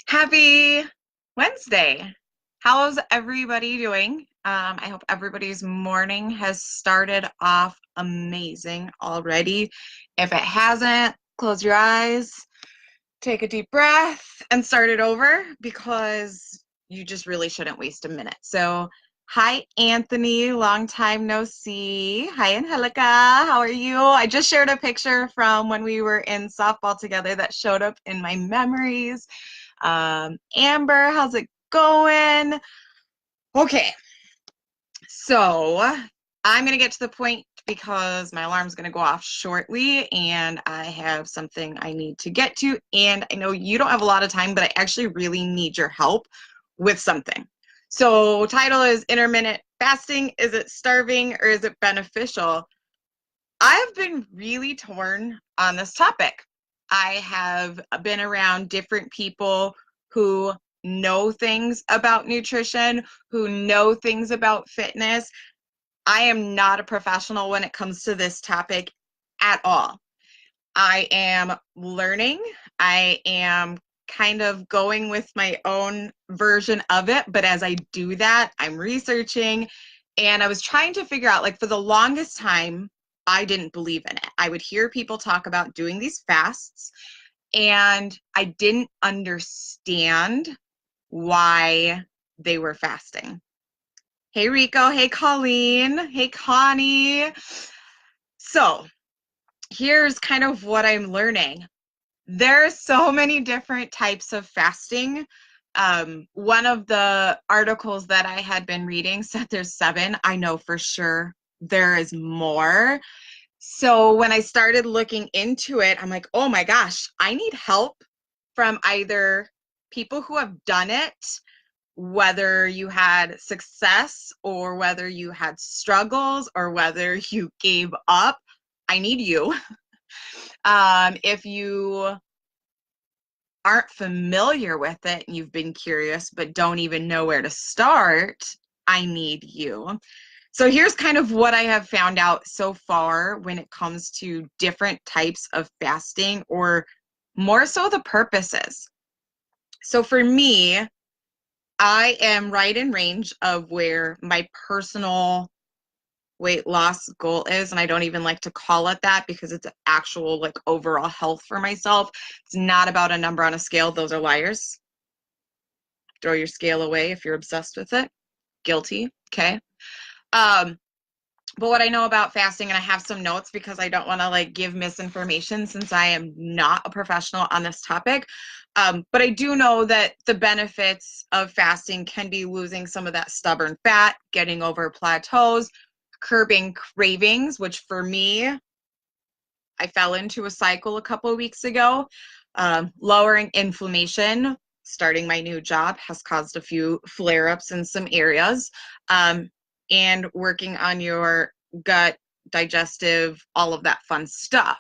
Happy Wednesday. How's everybody doing? I hope everybody's morning has started off amazing already. If it hasn't, close your eyes, take a deep breath, and start it over because you just really shouldn't waste a minute. So, hi, Anthony. Long time no see. Hi, Angelica. How are you? I just shared a picture from when we were in softball together that showed up in my memories. Amber, how's it going? Okay, so I'm going to get to the point because my alarm's going to go off shortly and I have something I need to get to. And I know you don't have a lot of time, but I actually really need your help with something. So, title is Intermittent Fasting. Is it starving or is it beneficial? I've been really torn on this topic. I have been around different people who know things about nutrition, who know things about fitness. I am not a professional when it comes to this topic at all. I am learning. I am kind of going with my own version of it. But as I do that, I'm researching and I was trying to figure out, like, for the longest time, I didn't believe in it. I would hear people talk about doing these fasts and I didn't understand why they were fasting. Hey, Rico. Hey, Colleen. Hey, Connie. So here's kind of what I'm learning. There's so many different types of fasting. One of the articles that I had been reading said there's 7. I know for sure there is more. So when I started looking into it, I'm like, oh my gosh, I need help from either people who have done it, whether you had success or whether you had struggles or whether you gave up. I need you. If you aren't familiar with it and you've been curious but don't even know where to start, I need you. So here's kind of what I have found out so far when it comes to different types of fasting, or more so the purposes. So for me, I am right in range of where my personal weight loss goal is, and I don't even like to call it that because it's actual, like, overall health for myself. It's not about a number on a scale. Those are liars. Throw your scale away if you're obsessed with it. Guilty. Okay. um but what I know about fasting, and I have some notes because I don't want to, like, give misinformation since I am not a professional on this topic. But I do know that the benefits of fasting can be losing some of that stubborn fat, getting over plateaus, curbing cravings, which for me, I fell into a cycle a couple of weeks ago. Lowering inflammation. Starting my new job has caused a few flare-ups in some areas. And working on your gut, digestive, all of that fun stuff.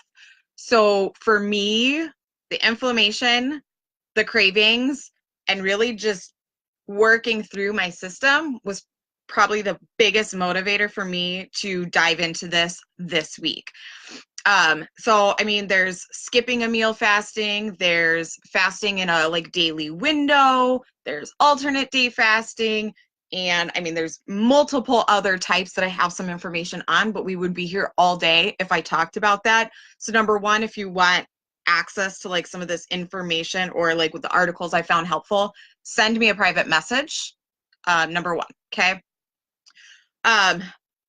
So for me, the inflammation, the cravings, and really just working through my system was probably the biggest motivator for me to dive into this week. So I mean, there's skipping a meal fasting, there's fasting in a, like, daily window, there's alternate day fasting, and I mean, there's multiple other types that I have some information on, but we would be here all day if I talked about that. So number one, if you want access to, like, some of this information or, like, with the articles I found helpful, send me a private message. Number one, okay? Um,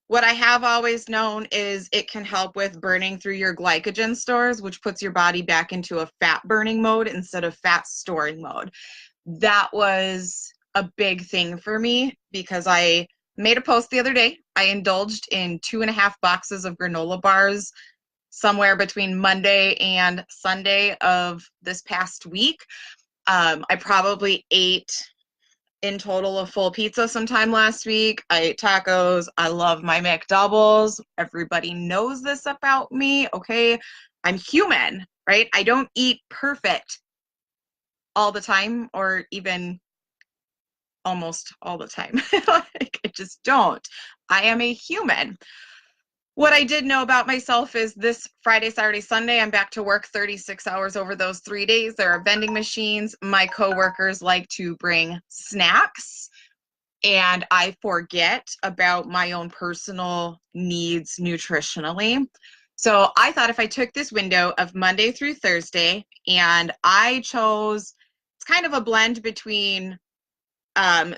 what I have always known is it can help with burning through your glycogen stores, which puts your body back into a fat burning mode instead of fat storing mode. That was a big thing for me because I made a post the other day. I indulged in 2.5 boxes of granola bars somewhere between Monday and Sunday of this past week. I probably ate in total a full pizza sometime last week. I ate tacos. I love my McDoubles. Everybody knows this about me, okay? I'm human, right? I don't eat perfect all the time, or even almost all the time. Like, I just don't. I am a human. What I did know about myself is this Friday, Saturday, Sunday, I'm back to work 36 hours over those 3 days. There are vending machines. My coworkers like to bring snacks, and I forget about my own personal needs nutritionally. So I thought if I took this window of Monday through Thursday and I chose, it's kind of a blend between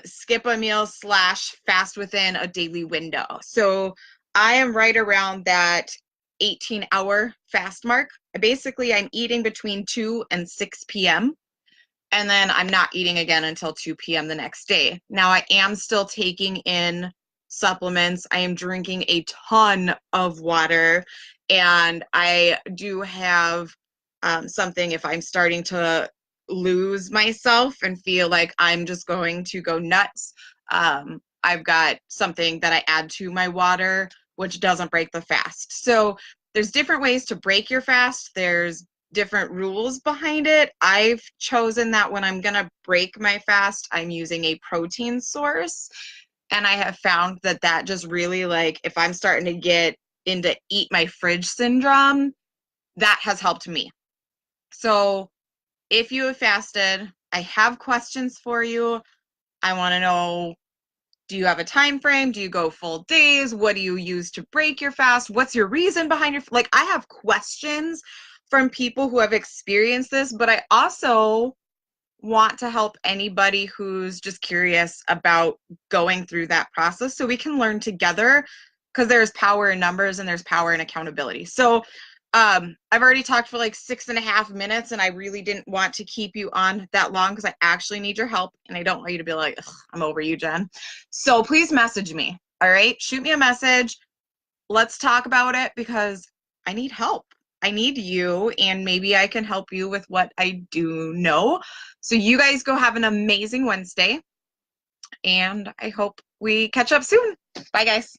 skip a meal slash fast within a daily window. So I am right around that 18-hour fast mark. Basically, I'm eating between 2 and 6 p.m. And then I'm not eating again until 2 p.m. the next day. Now, I am still taking in supplements. I am drinking a ton of water. And I do have something if I'm starting to lose myself and feel like I'm just going to go nuts. I've got something that I add to my water, which doesn't break the fast. So there's different ways to break your fast. There's different rules behind it. I've chosen that when I'm going to break my fast, I'm using a protein source. And I have found that that just really, like, if I'm starting to get into eat my fridge syndrome, that has helped me. So if you have fasted, I have questions for you. I want to know, do you have a time frame? Do you go full days? What do you use to break your fast? What's your reason behind your, like, I have questions from people who have experienced this, but I also want to help anybody who's just curious about going through that process so we can learn together, because there's power in numbers and there's power in accountability. So I've already talked for like 6.5 minutes, and I really didn't want to keep you on that long because I actually need your help, and I don't want you to be like, I'm over you, Jen. So please message me. All right, shoot me a message. Let's talk about it, because I need help. I need you, and maybe I can help you with what I do know. So you guys go have an amazing Wednesday, and I hope we catch up soon. Bye, guys.